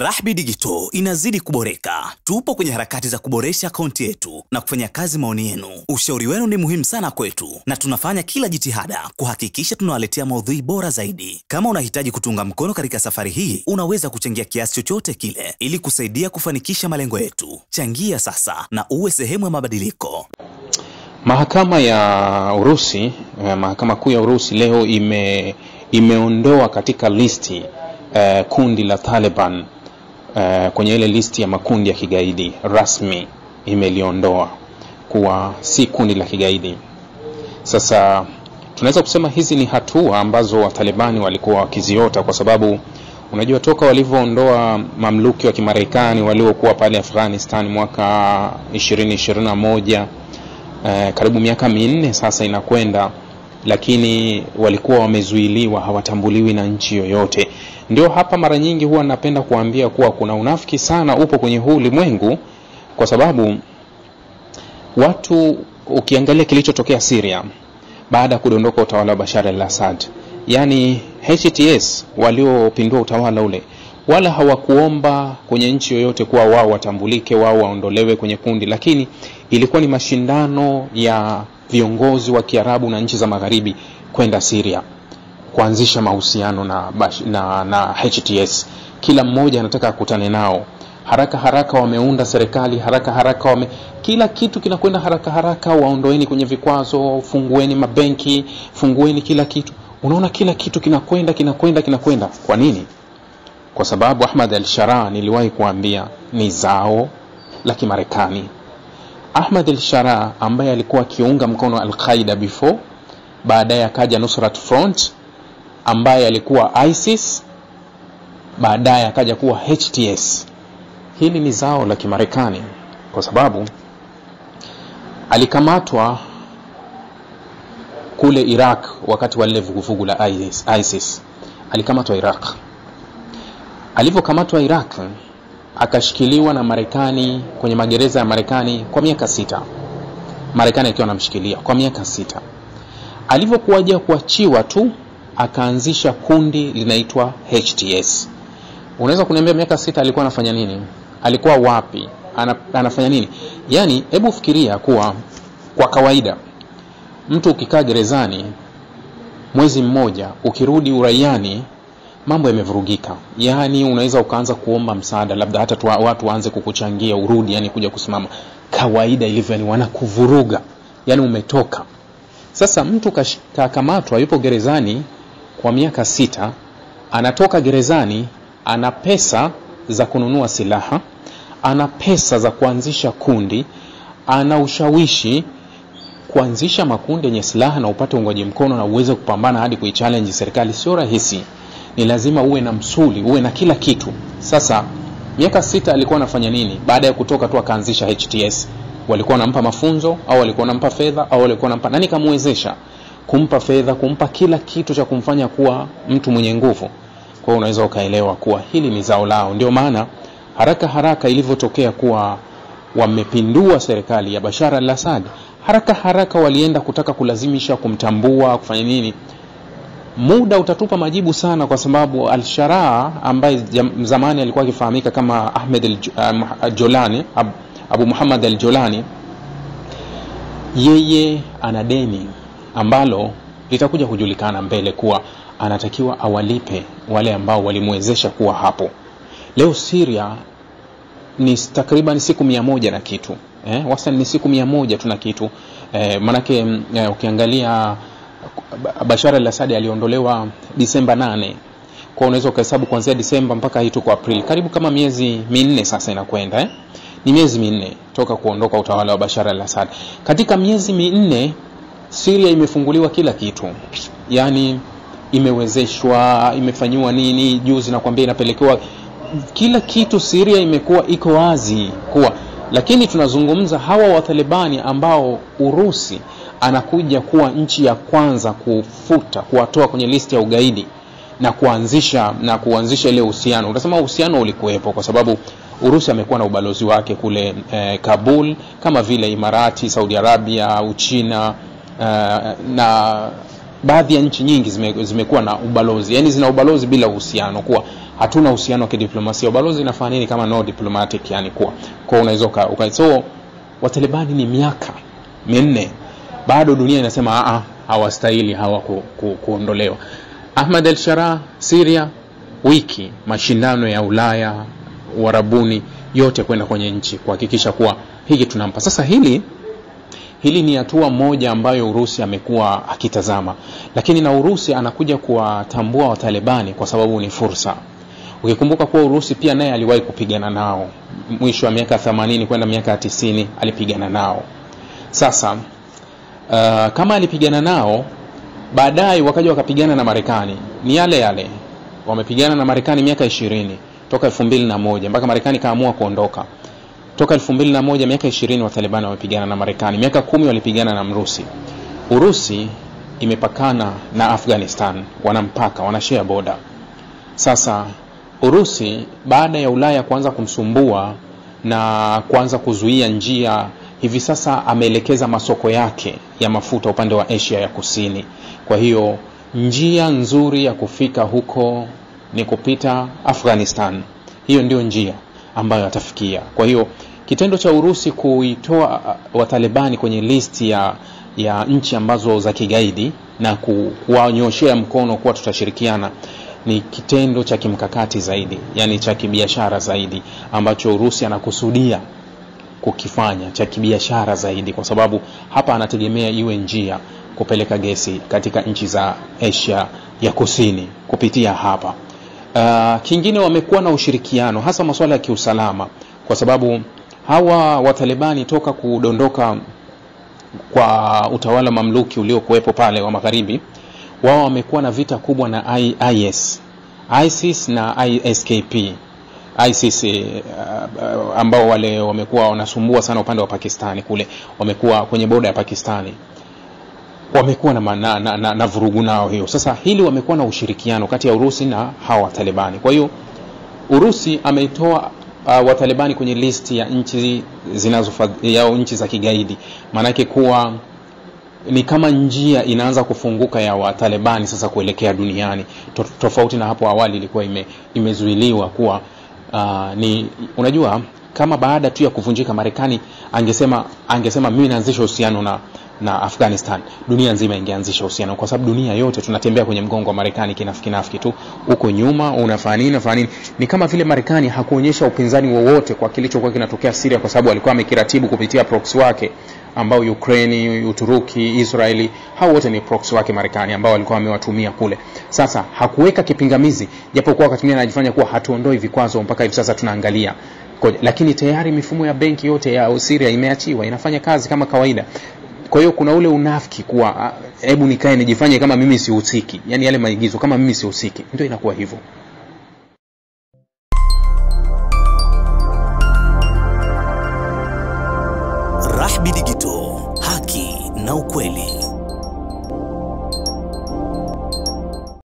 Rahby Digital inazidi kuboreka. Tupo kwenye harakati za kuboresha akaunti yetu na kufanya kazi maoni yenu. Ushauri wenu ni muhimu sana kwetu na tunafanya kila jitihada kuhakikisha tunawaletea maudhui bora zaidi. Kama unahitaji kutunga mkono katika safari hii, unaweza kuchangia kiasi chochote kile ili kusaidia kufanikisha malengo yetu. Changia sasa na uwe sehemu ya mabadiliko. Mahakama ya Urusi, mahakama kuu ya Urusi leo imeondoa katika listi kundi la Taliban kwenye ile listi ya makundi ya kigaidi. Rasmi imeliondoa kuwa si kundi la kigaidi. Sasa tunaweza kusema hizi ni hatua ambazo wa Talibani walikuwa wakiziota, kwa sababu unajua toka walivyoondoa mamluki wa Kimarekani waliokuwa pale Afghanistan mwaka 2021, karibu miaka 4 sasa inakwenda, lakini walikuwa wamezuiliwa, hawatambuliwi na nchi yoyote. Ndio hapa mara nyingi huwa napenda kuambia kuwa kuna unafiki sana upo kwenye huu ulimwengu, kwa sababu watu ukiangalia kilichotokea Syria baada ya kudondoka utawala wa Bashar al-Assad, yani HTS waliopindua utawala ule, wala hawakuomba kwenye nchi yoyote kuwa wao watambulike, wao waondolewe kwenye kundi, lakini ilikuwa ni mashindano ya viongozi wa Kiarabu na nchi za Magharibi kwenda Syria kuanzisha mahusiano na HTS. Kila mmoja anataka kukutane nao. Haraka wameunda serikali, haraka kila kitu kinakwenda haraka, waondoeni kwenye vikwazo, fungueni mabenki, fungueni kila kitu. Unaona kila kitu kinakwenda. Kwa nini? Kwa sababu Ahmad al-Sharaa, niliwahi kuambia, ni zao la Kimarekani. Ahmad al-Sharaa ambaye alikuwa kiunga mkono Al-Qaeda before, baadaye akaja Nusrat Front ambaye alikuwa ISIS, baadaye akaja kuwa HTS. Hili ni zao la Kimarekani, kwa sababu alikamatwa kule Iraq wakati wale vuguvugu la ISIS. Alikamatwa Iraq. Alivyokamatwa Iraq, akashikiliwa na Marekani kwenye magereza ya Marekani kwa miaka 6. Marekani akiwa anamshikilia kwa miaka 6. Alivyokuja kuachiwa tu, akaanzisha kundi linaitwa HTS. Unaweza kuniambia miaka 6 alikuwa anafanya nini? Alikuwa wapi? Anafanya nini? Yani hebu fikiria kuwa kwa kawaida mtu ukikaa gerezani mwezi mmoja, ukirudi uraiani mambo yamevurugika. Yani unaweza ukaanza kuomba msaada, labda hata watu waanze kukuchangia urudi, yani kuja kusimama. Kawaida ilivyo, yani wanakuvuruga. Yani umetoka. Sasa mtu kakamatwa, yupo gerezani kwa miaka 6, anatoka gerezani, ana pesa za kununua silaha, ana pesa za kuanzisha kundi, ana ushawishi kuanzisha makundi yenye silaha na upate uungwaji mkono na uweze kupambana hadi kuichallenge serikali. Sio rahisi. Ni lazima uwe na msuli, uwe na kila kitu. Sasa miaka 6 alikuwa anafanya nini? Baada ya kutoka tu akaanzisha HTS. Walikuwa wanampa mafunzo, au walikuwa wanampa fedha, au walikuwa wanampa nani kamwezesha kumpa fedha, kumpa kila kitu cha kumfanya kuwa mtu mwenye nguvu? Kwa hiyo unaweza ukaelewa kuwa hili ni zao lao. Ndio maana haraka ilivyotokea kuwa wamepindua serikali ya Bashar al-Assad, haraka walienda kutaka kulazimisha kumtambua, kufanya nini. Muda utatupa majibu sana, kwa sababu al-Sharaa ambaye zamani alikuwa akifahamika kama Ahmed al-Jolani, Abu Muhammad al-Jolani, yeye ana deni ambalo litakuja kujulikana mbele kuwa anatakiwa awalipe wale ambao walimwezesha kuwa hapo. Leo Syria ni takriban siku 100 na kitu. Wastani ni siku 100 tuna kitu. Manake ukiangalia Bashar al-Assad aliondolewa Disemba 8. Kwa unaweza kuhesabu kuanzia Disemba mpaka hii tuko April. Karibu kama miezi 4 sasa inakwenda. Ni miezi 4 toka kuondoka utawala wa Bashar al-Assad. Katika miezi 4 Syria imefunguliwa kila kitu. Yani imewezeshwa, imefanywa nini, juzi nakwambia inapelekewa kila kitu. Syria imekuwa iko wazi kuwa, lakini tunazungumza hawa wa Talibani ambao Urusi anakuja kuwa nchi ya kwanza kufuta, kuwatoa kwenye listi ya ugaidi na kuanzisha ile uhusiano. Utasema uhusiano ulikuwepo kwa sababu Urusi amekuwa na ubalozi wake kule Kabul, kama vile Imarati, Saudi Arabia, Uchina na baadhi ya nchi nyingi zimekuwa na ubalozi. Yani zina ubalozi bila uhusiano, kuwa hatuna uhusiano wa kidiplomasia. Ubalozi inafanya nini kama no diplomatic, yani kwa unaweza so Watalibani ni miaka 4 bado dunia inasema hawastahili hawa kuondolewa. Ahmad al-Sharaa, Syria, wiki mashindano ya Ulaya, Uarabuni yote kwenda kwenye nchi kuhakikisha kuwa hiki tunampa. Sasa hili ni hatua moja ambayo Urusi amekuwa akitazama, lakini na Urusi anakuja kuwatambua Watalibani kwa sababu ni fursa. Ukikumbuka kuwa Urusi pia naye aliwahi kupigana nao mwisho wa miaka 80 kwenda miaka 90 alipigana nao. Sasa kama alipigana nao, baadaye wakaja wakapigana na Marekani, ni yale wamepigana na Marekani miaka 20 toka 2001 mpaka Marekani kaamua kuondoka. Toka 2001 miaka 20 Watalibani wamepigana na Marekani, miaka 10 walipigana na Mrusi. Urusi imepakana na Afghanistan, wanampaka, wanashare border. Sasa Urusi baada ya Ulaya kuanza kumsumbua na kuanza kuzuia njia, hivi sasa ameelekeza masoko yake ya mafuta upande wa Asia ya Kusini. Kwa hiyo njia nzuri ya kufika huko ni kupita Afghanistan. Hiyo ndio njia ambayo atafikia. Kwa hiyo kitendo cha Urusi kuitoa Watalibani kwenye listi ya nchi ambazo za kigaidi na kuwanyoshea mkono kuwa tutashirikiana ni kitendo cha kimkakati zaidi, yani cha kibiashara zaidi, ambacho Urusi anakusudia kukifanya cha kibiashara zaidi, kwa sababu hapa anategemea iwe njia kupeleka gesi katika nchi za Asia ya Kusini kupitia hapa. Kingine wamekuwa na ushirikiano hasa masuala ya kiusalama, kwa sababu hawa Watalibani toka kudondoka kwa utawala mamluki uliokuwepo pale wa magharibi, wao wamekuwa na vita kubwa na ISIS na ISKP. ISIS ambao wale wamekuwa wanasumbua sana upande wa Pakistani kule, wamekuwa kwenye boda ya Pakistani, wamekuwa na vurugu nao hiyo. Sasa hili wamekuwa na ushirikiano kati ya Urusi na hawa Watalibani. Kwa hiyo Urusi ameitoa Watalibani kwenye listi ya nchi nchi za kigaidi. Maana yake kuwa ni kama njia inaanza kufunguka ya Watalibani sasa kuelekea duniani, tofauti na hapo awali ilikuwa imezuiliwa kuwa ni unajua kama baada tu ya kuvunjika Marekani angesema mimi naanzisha uhusiano na Afghanistan, dunia nzima ingeanzisha uhusiano, kwa sababu dunia yote tunatembea kwenye mgongo wa Marekani kinafiki tu. Huko nyuma unafanya nini? Ni kama vile Marekani hakuonyesha upinzani wowote kwa kilichokuwa kinatokea Syria, kwa sababu alikuwa amekiratibu kupitia proxy wake ambao Ukraine, Uturuki, Israeli, hao wote ni proxy wake Marekani ambao walikuwa wamewatumia kule. Sasa hakuweka kipingamizi, japokuwa wakati mwingine anajifanya kuwa hatuondoi vikwazo mpaka hivi sasa tunaangalia. Lakini tayari mifumo ya benki yote ya Syria imeachiwa, inafanya kazi kama kawaida. Kwa hiyo kuna ule unafiki kuwa hebu nikae nijifanye kama mimi sihusiki, yani yale maigizo kama mimi sihusiki, ndio inakuwa hivyo.